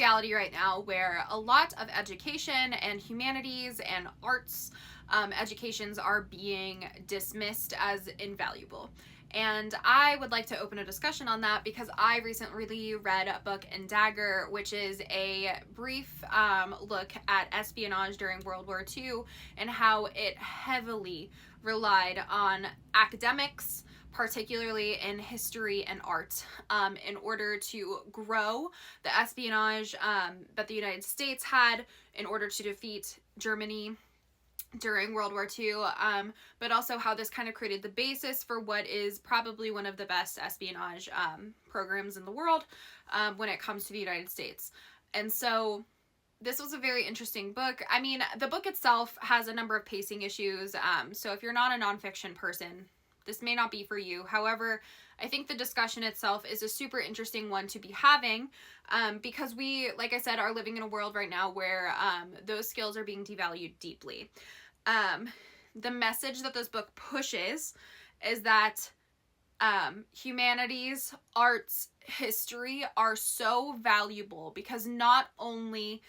reality right now where a lot of education and humanities and arts educations are being dismissed as invaluable. And I would like to open a discussion on that because I recently read a book in Dagger, which is a brief look at espionage during World War II and how it heavily relied on academics, particularly in history and art, in order to grow the espionage that the United States had in order to defeat Germany during World War II, but also how this kind of created the basis for what is probably one of the best espionage programs in the world when it comes to the United States. And so this was a very interesting book. I mean, the book itself has a number of pacing issues, so if you're not a nonfiction person, this may not be for you. However, I think the discussion itself is a super interesting one to be having because we, like I said, are living in a world right now where those skills are being devalued deeply. The message that this book pushes is that humanities, arts, history are so valuable because not only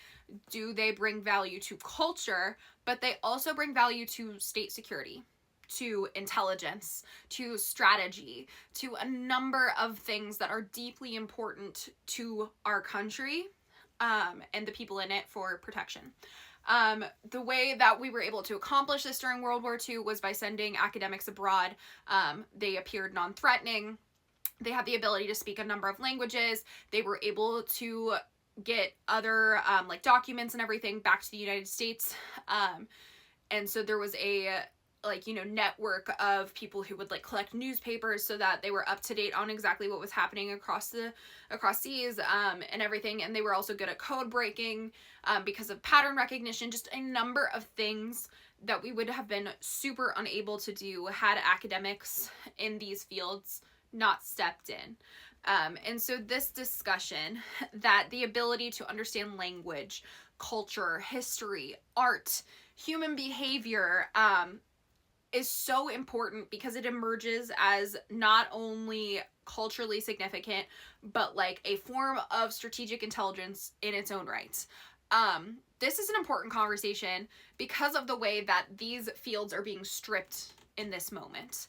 do they bring value to culture, but they also bring value to state security, to intelligence, to strategy, to a number of things that are deeply important to our country and the people in it for protection. The way that we were able to accomplish this during World War II was by sending academics abroad. They appeared non-threatening. They had the ability to speak a number of languages. They were able to get other like documents and everything back to the United States. And so there was a network of people who would like collect newspapers so that they were up to date on exactly what was happening across seas and everything. And they were also good at code breaking because of pattern recognition, just a number of things that we would have been super unable to do had academics in these fields not stepped in. And so this discussion that the ability to understand language, culture, history, art, human behavior, is so important because it emerges as not only culturally significant, but like a form of strategic intelligence in its own right. This is an important conversation because of the way that these fields are being stripped in this moment.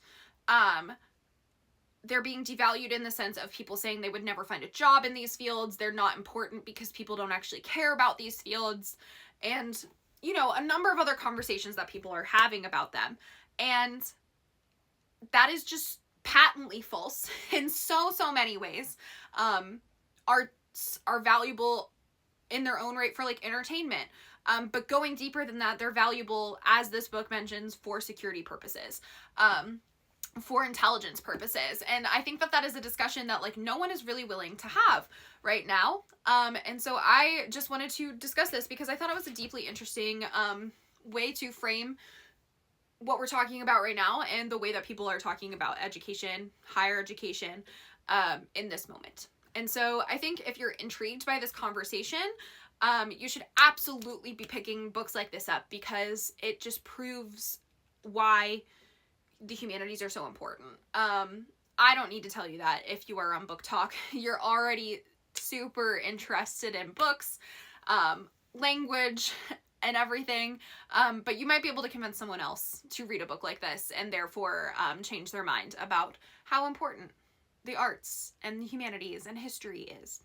They're being devalued in the sense of people saying they would never find a job in these fields. They're not important because people don't actually care about these fields. And, a number of other conversations that people are having about them. And that is just patently false in so many ways. Arts are valuable in their own right for like entertainment. But going deeper than that, they're valuable, as this book mentions, for security purposes, for intelligence purposes. And I think that is a discussion that like no one is really willing to have right now. And so I just wanted to discuss this because I thought it was a deeply interesting way to frame what we're talking about right now and the way that people are talking about education, higher education, in this moment. And so I think if you're intrigued by this conversation, you should absolutely be picking books like this up because it just proves why the humanities are so important. I don't need to tell you that if you are on Book Talk. You're already super interested in books, language, and everything, but you might be able to convince someone else to read a book like this and therefore change their mind about how important the arts and the humanities and history is.